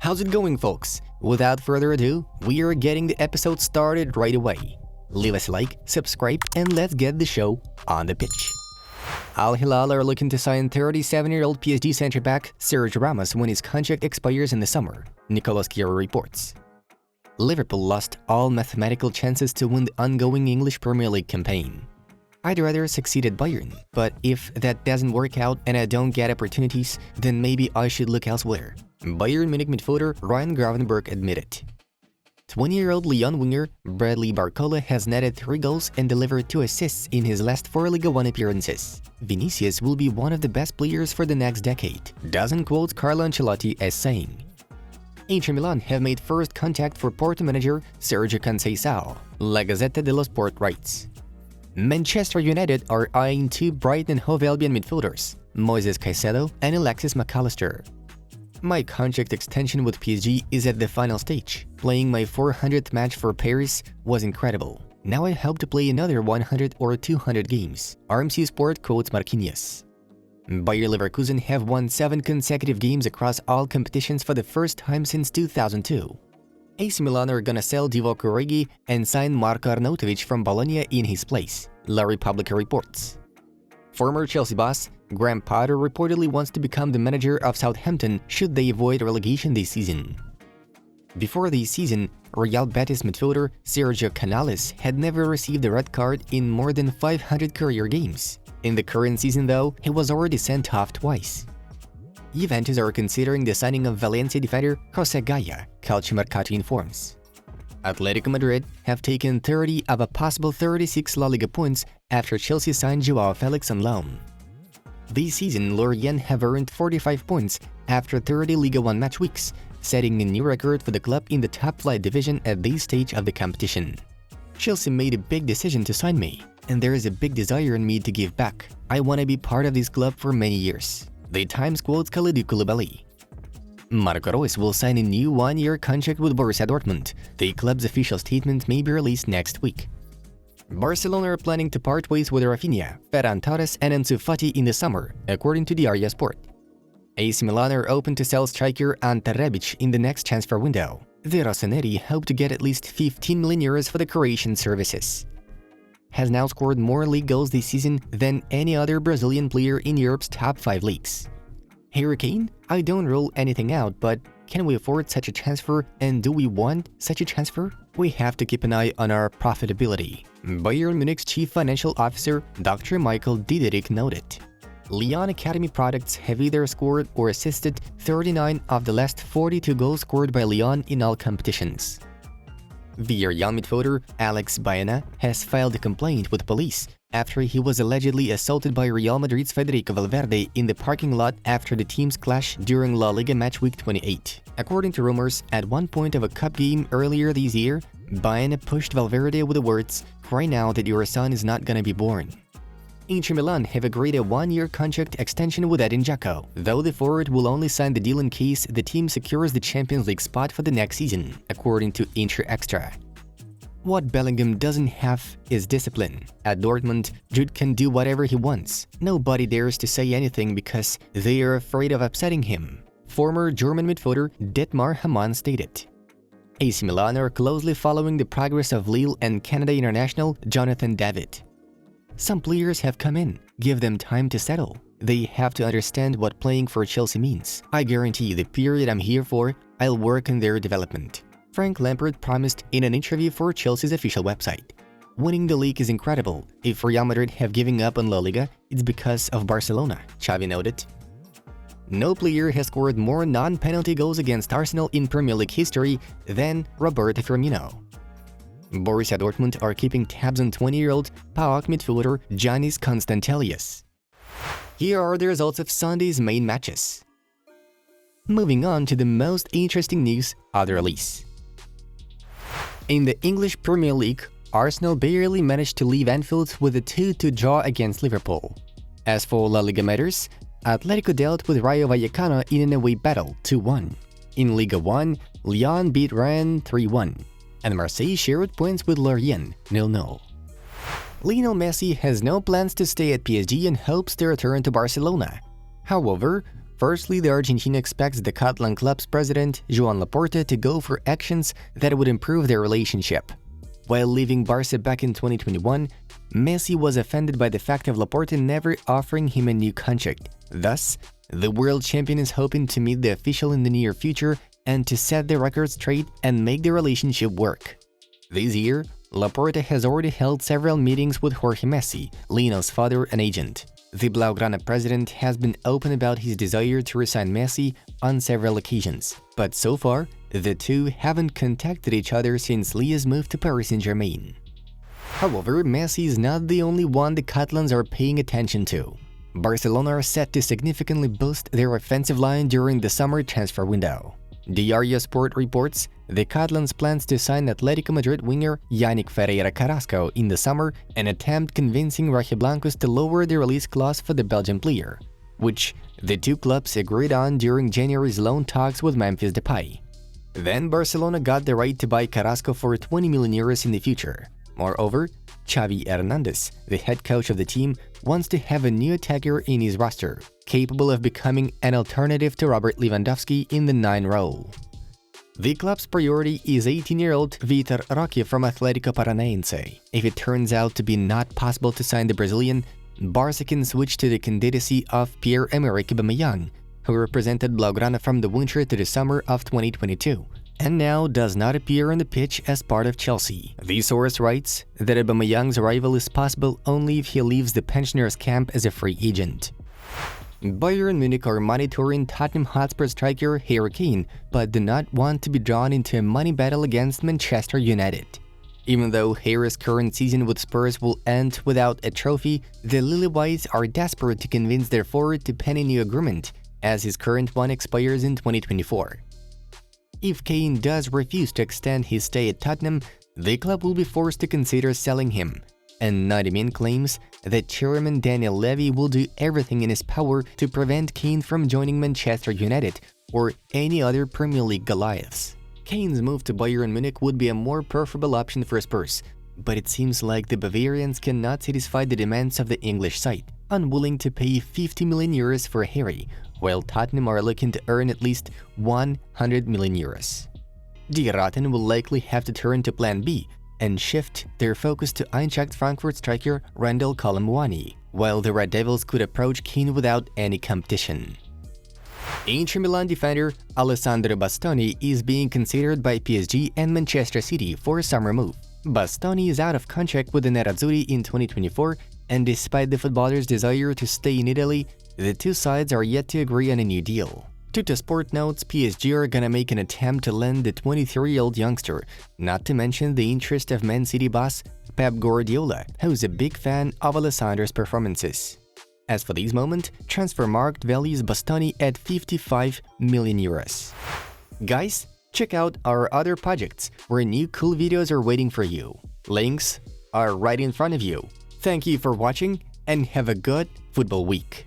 How's it going, folks? Without further ado, we are getting the episode started right away. Leave us a like, subscribe, and let's get the show on the pitch. Al Hilal are looking to sign 37-year-old PSG centre-back Sergio Ramos when his contract expires in the summer, Nicolas Chiaro reports. Liverpool lost all mathematical chances to win the ongoing English Premier League campaign. I'd rather succeed at Bayern, but if that doesn't work out and I don't get opportunities, then maybe I should look elsewhere, Bayern Munich midfielder Ryan Gravenberch admitted. 20-year-old Lyon winger Bradley Barcola has netted 3 goals and delivered 2 assists in his last 4 Liga 1 appearances. Vinicius will be one of the best players for the next decade, doesn't quote Carlo Ancelotti as saying. Inter Milan have made first contact for Porto manager Sergio Conceição, La Gazzetta dello Sport writes. Manchester United are eyeing 2 Brighton and Hove Albion midfielders, Moises Caicedo and Alexis McAllister. My contract extension with PSG is at the final stage. Playing my 400th match for Paris was incredible. Now I hope to play another 100 or 200 games, RMC Sport quotes Marquinhos. Bayer Leverkusen have won 7 consecutive games across all competitions for the first time since 2002. AC Milan are gonna sell Divock Origi and sign Marko Arnautovic from Bologna in his place, La Repubblica reports. Former Chelsea boss Graham Potter reportedly wants to become the manager of Southampton should they avoid relegation this season. Before this season, Real Betis midfielder Sergio Canales had never received a red card in more than 500 career games. In the current season, though, he was already sent off twice. Juventus are considering the signing of Valencia defender Jose Gaya, Calciomercato informs. Atletico Madrid have taken 30 of a possible 36 La Liga points after Chelsea signed Joao Felix on loan. This season, Lorient have earned 45 points after 30 Liga 1 match weeks, setting a new record for the club in the top-flight division at this stage of the competition. Chelsea made a big decision to sign me, and there is a big desire in me to give back. I want to be part of this club for many years. The Times quotes Kalidou Koulibaly. Marco Reus will sign a new 1-year contract with Borussia Dortmund. The club's official statement may be released next week. Barcelona are planning to part ways with Rafinha, Ferran Torres and Ansu Fati in the summer, according to Diaria Sport. AC Milan are open to sell striker Ante Rebic in the next transfer window. The Rossoneri hope to get at least 15 million euros for the Croatian services. Has now scored more league goals this season than any other Brazilian player in Europe's top 5 leagues. Harry Kane? I don't rule anything out, but can we afford such a transfer, and do we want such a transfer? We have to keep an eye on our profitability, Bayern Munich's chief financial officer Dr. Michael Diederik noted. Lyon Academy products have either scored or assisted 39 of the last 42 goals scored by Lyon in all competitions. Villarreal midfielder Alex Baena has filed a complaint with police after he was allegedly assaulted by Real Madrid's Federico Valverde in the parking lot after the teams clash during La Liga match week 28. According to rumors, at one point of a cup game earlier this year, Baena pushed Valverde with the words, "Cry now that your son is not gonna be born." Inter Milan have agreed a 1-year contract extension with Edin Dzeko, though the forward will only sign the deal in case the team secures the Champions League spot for the next season, according to Inter Extra. What Bellingham doesn't have is discipline. At Dortmund, Jude can do whatever he wants. Nobody dares to say anything because they are afraid of upsetting him, former German midfielder Dietmar Hamann stated. AC Milan are closely following the progress of Lille and Canada international Jonathan David. Some players have come in. Give them time to settle. They have to understand what playing for Chelsea means. I guarantee the period I'm here for, I'll work on their development, Frank Lampard promised in an interview for Chelsea's official website. Winning the league is incredible. If Real Madrid have given up on La Liga, it's because of Barcelona, Xavi noted. No player has scored more non-penalty goals against Arsenal in Premier League history than Roberto Firmino. Borussia Dortmund are keeping tabs on 20-year-old PAOK midfielder Giannis Konstantelius. Here are the results of Sunday's main matches. Moving on to the most interesting news of the release. In the English Premier League, Arsenal barely managed to leave Anfield with a 2-2 draw against Liverpool. As for La Liga matters, Atletico dealt with Rayo Vallecano in an away battle 2-1. In Liga 1, Lyon beat Rennes 3-1. And Marseille shared points with Lorient 0-0. Lionel Messi has no plans to stay at PSG and hopes to return to Barcelona. However, Firstly, the Argentine expects the Catalan club's president, Joan Laporta, to go for actions that would improve their relationship. While leaving Barca back in 2021, Messi was offended by the fact of Laporta never offering him a new contract. Thus, the world champion is hoping to meet the official in the near future and to set the record straight and make the relationship work. This year, Laporta has already held several meetings with Jorge Messi, Lionel's father and agent. The Blaugrana president has been open about his desire to resign Messi on several occasions, but so far, the two haven't contacted each other since Leo's move to Paris Saint-Germain. However, Messi is not the only one the Catalans are paying attention to. Barcelona are set to significantly boost their offensive line during the summer transfer window. Diario Sport reports the Catalans plans to sign Atletico Madrid winger Yannick Ferreira Carrasco in the summer and attempt convincing Rojiblancos to lower the release clause for the Belgian player, which the two clubs agreed on during January's loan talks with Memphis Depay. Then Barcelona got the right to buy Carrasco for 20 million euros in the future. Moreover, Xavi Hernandez, the head coach of the team, wants to have a new attacker in his roster, capable of becoming an alternative to Robert Lewandowski in the 9 role. The club's priority is 18-year-old Vitor Roque from Atlético Paranaense. If it turns out to be not possible to sign the Brazilian, Barca can switch to the candidacy of Pierre-Emerick Aubameyang, who represented Blaugrana from the winter to the summer of 2022, and now does not appear on the pitch as part of Chelsea. The source writes that Aubameyang's arrival is possible only if he leaves the pensioners' camp as a free agent. Bayern Munich are monitoring Tottenham Hotspur striker Harry Kane, but do not want to be drawn into a money battle against Manchester United. Even though Harry's current season with Spurs will end without a trophy, the Lily-Whites are desperate to convince their forward to pen a new agreement, as his current one expires in 2024. If Kane does refuse to extend his stay at Tottenham, the club will be forced to consider selling him, and 90 Min claims that chairman Daniel Levy will do everything in his power to prevent Kane from joining Manchester United or any other Premier League Goliaths. Kane's move to Bayern Munich would be a more preferable option for Spurs, but it seems like the Bavarians cannot satisfy the demands of the English side, unwilling to pay 50 million euros for Harry, while Tottenham are looking to earn at least 100 million euros. Die Roten will likely have to turn to Plan B and shift their focus to Eintracht Frankfurt striker Randal Kolo Muani, while the Red Devils could approach Kane without any competition. Inter Milan defender Alessandro Bastoni is being considered by PSG and Manchester City for a summer move. Bastoni is out of contract with the Nerazzurri in 2024, and despite the footballer's desire to stay in Italy, the two sides are yet to agree on a new deal. Tuttosport notes PSG are gonna make an attempt to lend the 23-year-old youngster, not to mention the interest of Man City boss Pep Guardiola, who's a big fan of Alessandro's performances. As for this moment, Transfermarkt values Bastoni at 55 million euros. Guys, check out our other projects where new cool videos are waiting for you. Links are right in front of you. Thank you for watching and have a good football week.